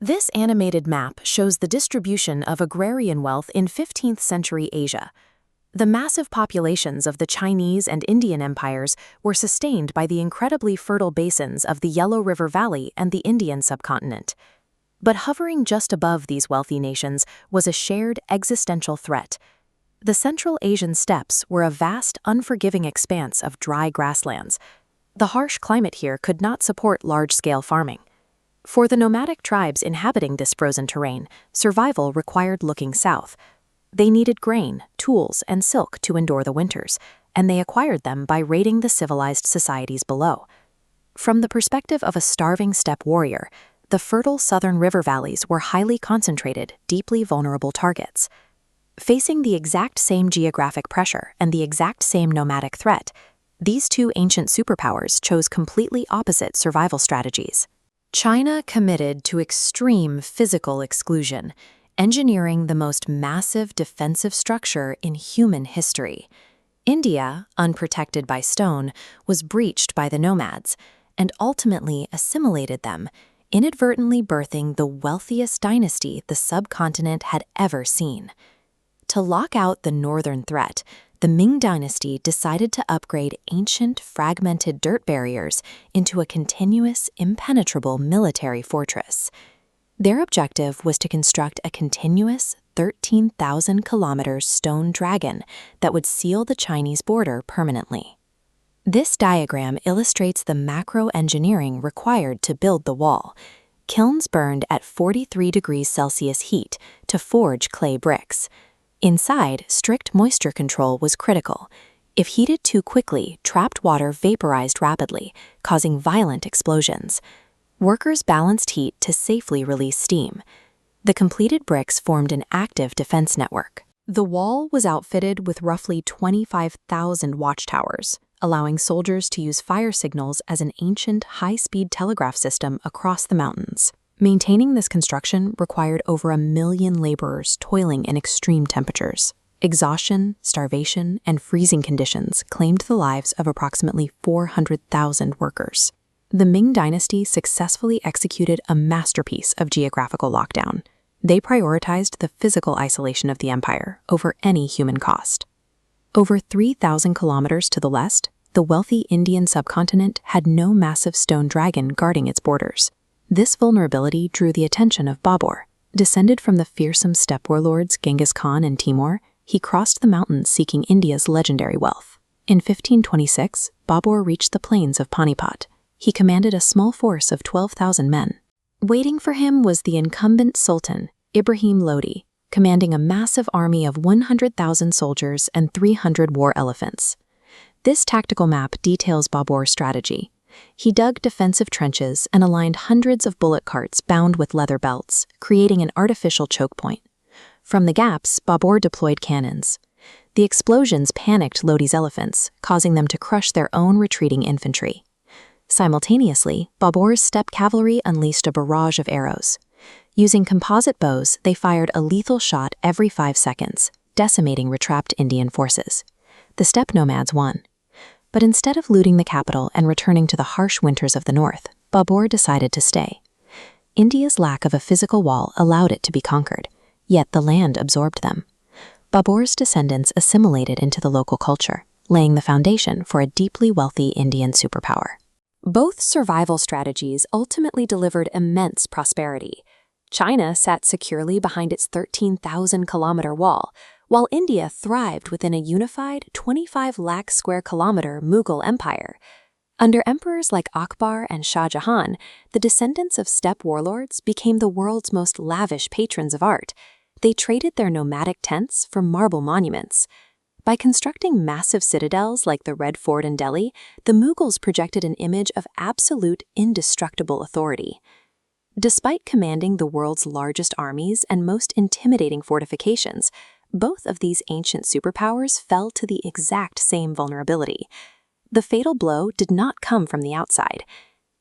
This animated map shows the distribution of agrarian wealth in 15th century Asia. The massive populations of the Chinese and Indian empires were sustained by the incredibly fertile basins of the Yellow River Valley and the Indian subcontinent. But hovering just above these wealthy nations was a shared existential threat. The Central Asian steppes were a vast, unforgiving expanse of dry grasslands. The harsh climate here could not support large-scale farming. For the nomadic tribes inhabiting this frozen terrain, survival required looking south. They needed grain, tools, and silk to endure the winters, and they acquired them by raiding the civilized societies below. From the perspective of a starving steppe warrior, the fertile southern river valleys were highly concentrated, deeply vulnerable targets. Facing the exact same geographic pressure and the exact same nomadic threat, these two ancient superpowers chose completely opposite survival strategies. China committed to extreme physical exclusion, engineering the most massive defensive structure in human history. India, unprotected by stone, was breached by the nomads, and ultimately assimilated them, inadvertently birthing the wealthiest dynasty the subcontinent had ever seen. To lock out the northern threat, the Ming dynasty decided to upgrade ancient, fragmented dirt barriers into a continuous, impenetrable military fortress. Their objective was to construct a continuous 13,000-kilometer stone dragon that would seal the Chinese border permanently. This diagram illustrates the macro engineering required to build the wall. Kilns burned at 43 degrees Celsius heat to forge clay bricks. Inside, strict moisture control was critical. If heated too quickly, trapped water vaporized rapidly, causing violent explosions. Workers balanced heat to safely release steam. The completed bricks formed an active defense network. The wall was outfitted with roughly 25,000 watchtowers, allowing soldiers to use fire signals as an ancient, high-speed telegraph system across the mountains. Maintaining this construction required over 1 million laborers toiling in extreme temperatures. Exhaustion, starvation, and freezing conditions claimed the lives of approximately 400,000 workers. The Ming dynasty successfully executed a masterpiece of geographical lockdown. They prioritized the physical isolation of the empire over any human cost. Over 3,000 kilometers to the west, the wealthy Indian subcontinent had no massive stone dragon guarding its borders. This vulnerability drew the attention of Babur. Descended from the fearsome steppe warlords Genghis Khan and Timur, he crossed the mountains seeking India's legendary wealth. In 1526, Babur reached the plains of Panipat. He commanded a small force of 12,000 men. Waiting for him was the incumbent sultan, Ibrahim Lodi, commanding a massive army of 100,000 soldiers and 300 war elephants. This tactical map details Babur's strategy. He dug defensive trenches and aligned hundreds of bullock carts bound with leather belts, creating an artificial choke point. From the gaps, Babur deployed cannons. The explosions panicked Lodi's elephants, causing them to crush their own retreating infantry. Simultaneously, Babur's steppe cavalry unleashed a barrage of arrows. Using composite bows, they fired a lethal shot every 5 seconds, decimating retrapped Indian forces. The steppe nomads won. But instead of looting the capital and returning to the harsh winters of the north, Babur decided to stay. India's lack of a physical wall allowed it to be conquered, yet the land absorbed them. Babur's descendants assimilated into the local culture, laying the foundation for a deeply wealthy Indian superpower. Both survival strategies ultimately delivered immense prosperity. China sat securely behind its 13,000-kilometer wall, while India thrived within a unified 25 lakh square kilometer Mughal empire. Under emperors like Akbar and Shah Jahan, the descendants of steppe warlords became the world's most lavish patrons of art. They traded their nomadic tents for marble monuments. By constructing massive citadels like the Red Fort in Delhi, the Mughals projected an image of absolute, indestructible authority. Despite commanding the world's largest armies and most intimidating fortifications, both of these ancient superpowers fell to the exact same vulnerability. The fatal blow did not come from the outside.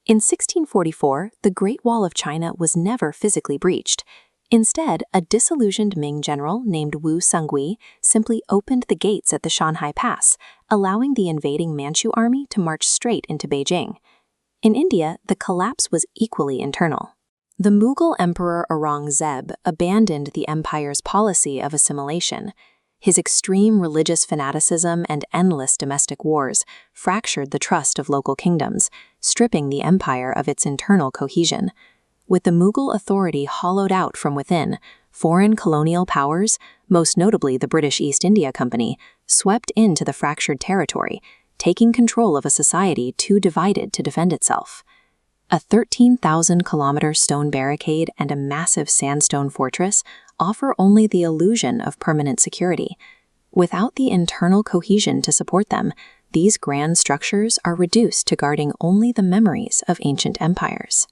In 1644, the Great Wall of China was never physically breached. Instead, a disillusioned Ming general named Wu Sungui simply opened the gates at the Shanhai Pass, allowing the invading Manchu army to march straight into Beijing. In India, the collapse was equally internal. The Mughal Emperor Aurangzeb abandoned the empire's policy of assimilation. His extreme religious fanaticism and endless domestic wars fractured the trust of local kingdoms, stripping the empire of its internal cohesion. With the Mughal authority hollowed out from within, foreign colonial powers, most notably the British East India Company, swept into the fractured territory, taking control of a society too divided to defend itself. A 13,000-kilometer stone barricade and a massive sandstone fortress offer only the illusion of permanent security. Without the internal cohesion to support them, these grand structures are reduced to guarding only the memories of ancient empires.